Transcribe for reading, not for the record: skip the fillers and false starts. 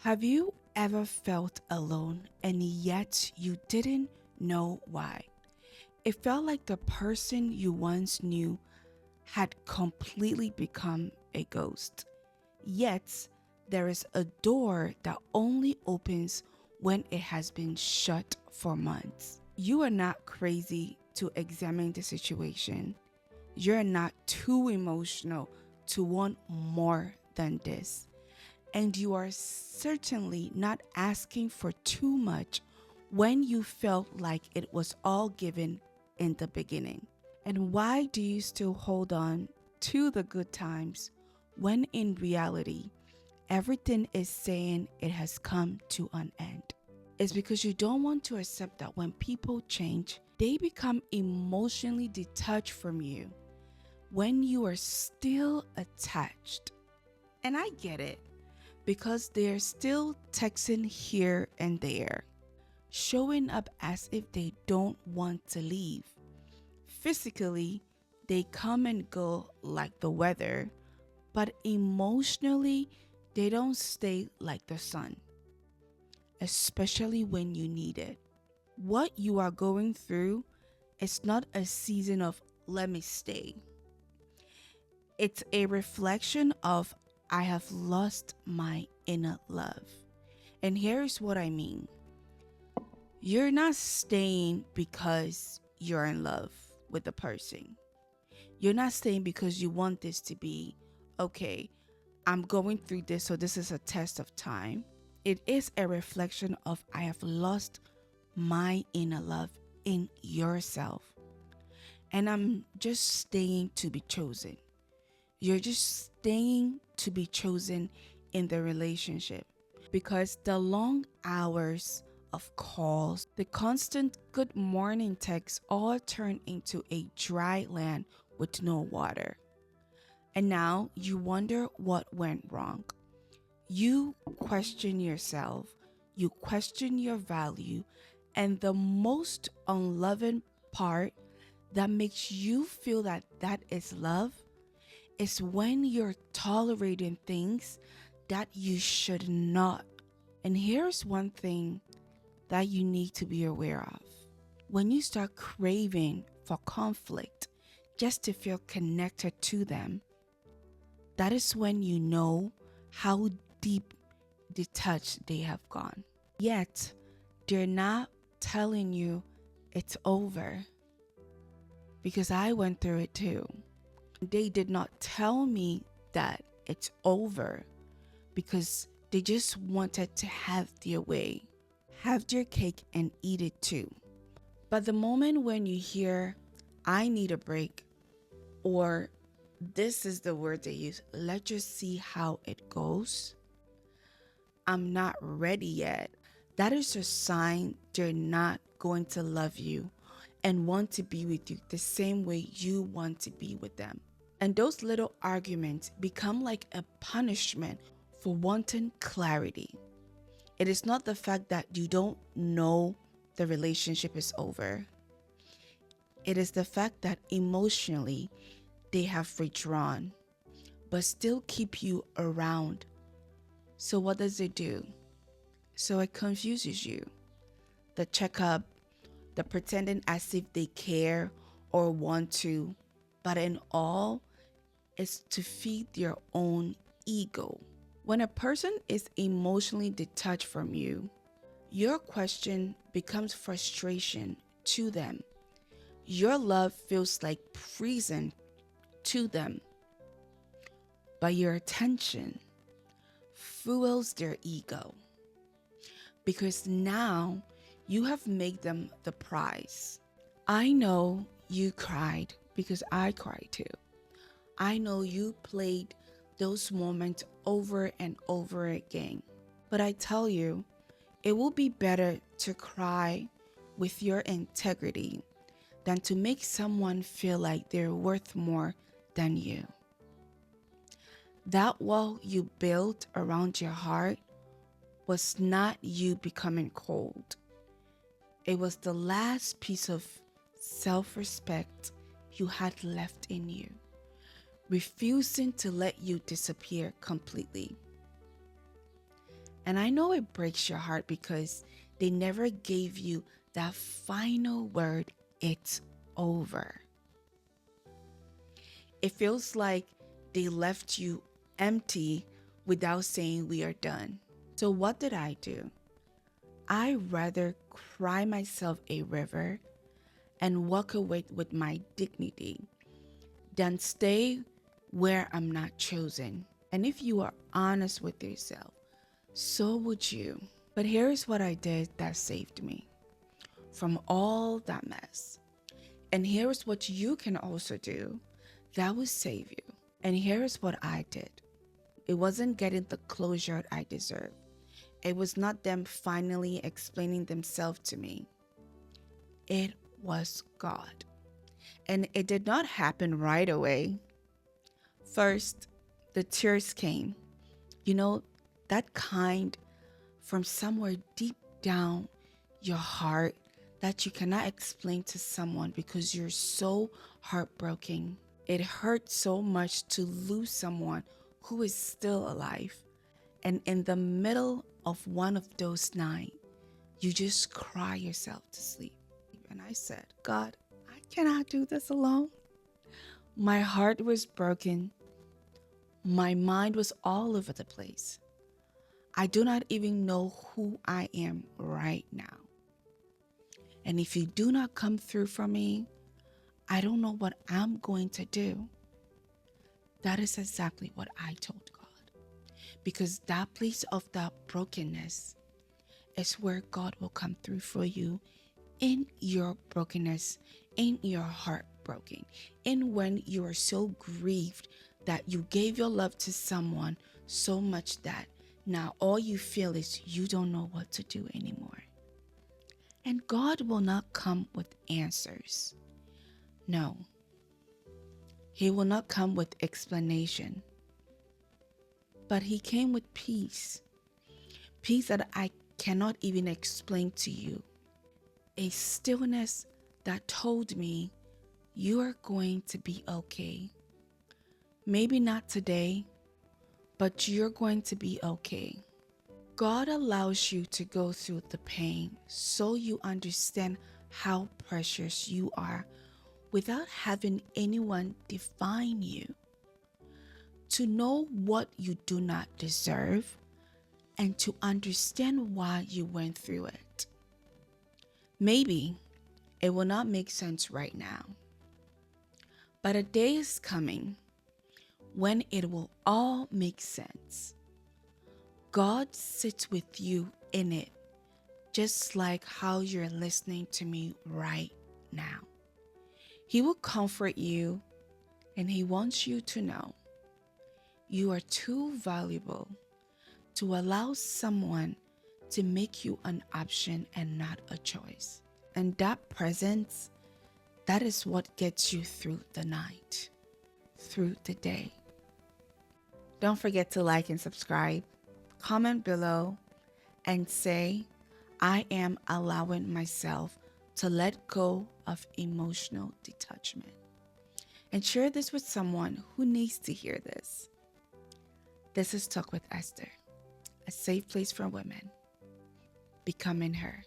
Have you ever felt alone and yet you didn't know why? It felt like the person you once knew had completely become a ghost. Yet, there is a door that only opens when it has been shut for months. You are not crazy to examine the situation. You're not too emotional to want more than this. And you are certainly not asking for too much when you felt like it was all given in the beginning. And why do you still hold on to the good times when in reality, everything is saying it has come to an end? It's because you don't want to accept that when people change, they become emotionally detached from you when you are still attached. And I get it because they're still texting here and there, showing up as if they don't want to leave. Physically, they come and go like the weather, but emotionally, they don't stay like the sun, especially when you need it. What you are going through is not a season of let me stay. It's a reflection of I have lost my inner love. And here's what I mean. You're not staying because you're in love with the person. You're not staying because you want this to be, okay, I'm going through this, so this is a test of time. It is a reflection of I have lost my inner love in yourself. And I'm just staying to be chosen. You're just staying to be chosen in the relationship because the long hours of calls, the constant good morning texts all turn into a dry land with no water. And now you wonder what went wrong. You question yourself, you question your value, and the most unloving part that makes you feel that that is love is when you're tolerating things that you should not. And here's one thing that you need to be aware of. When you start craving for conflict just to feel connected to them, that is when you know how deep detached they have gone. Yet, they're not telling you it's over because I went through it too. They did not tell me that it's over because they just wanted to have their way, have their cake and eat it too. But the moment when you hear, I need a break, or this is the word they use, let's just see how it goes, I'm not ready yet, that is a sign they're not going to love you and want to be with you the same way you want to be with them. And those little arguments become like a punishment for wanting clarity. It is not the fact that you don't know the relationship is over. It is the fact that emotionally they have withdrawn, but still keep you around. So what does it do? So it confuses you. The checkup, the pretending as if they care or want to, but in all, is to feed their own ego. When a person is emotionally detached from you, your question becomes frustration to them. Your love feels like prison to them, but your attention fuels their ego because now you have made them the prize. I know you cried because I cried too. I know you played those moments over and over again. But I tell you, it will be better to cry with your integrity than to make someone feel like they're worth more than you. That wall you built around your heart was not you becoming cold. It was the last piece of self-respect you had left in you, refusing to let you disappear completely. And I know it breaks your heart because they never gave you that final word, it's over. It feels like they left you empty without saying we are done. So what did I do? I rather cry myself a river and walk away with my dignity than stay where I'm not chosen. And if you are honest with yourself, so would you. But here's what I did that saved me from all that mess. And here's what you can also do that will save you. And here's what I did. It wasn't getting the closure I deserved. It was not them finally explaining themselves to me. It was God. And it did not happen right away. First, the tears came. You know, that kind from somewhere deep down your heart that you cannot explain to someone because you're so heartbroken. It hurts so much to lose someone who is still alive. And in the middle of one of those nights, you just cry yourself to sleep. And I said, God, I cannot do this alone. My heart was broken. My mind was all over the place. I do not even know who I am right now. And if you do not come through for me, I don't know what I'm going to do. That is exactly what I told God. Because that place of that brokenness is where God will come through for you in your brokenness, in your heart broken, in when you are so grieved that you gave your love to someone so much that now all you feel is you don't know what to do anymore. And God will not come with answers. No. He will not come with explanation. But he came with peace. Peace that I cannot even explain to you. A stillness that told me you are going to be okay. Maybe not today, but you're going to be okay. God allows you to go through the pain so you understand how precious you are without having anyone define you. To know what you do not deserve and to understand why you went through it. Maybe it will not make sense right now, but a day is coming when it will all make sense. God sits with you in it, just like how you're listening to me right now. He will comfort you, and he wants you to know you are too valuable to allow someone to make you an option and not a choice. And that presence, that is what gets you through the night, through the day. Don't forget to like and subscribe, comment below, and say, I am allowing myself to let go of emotional detachment. And share this with someone who needs to hear this. This is Talk with Esther, a safe place for women, becoming her.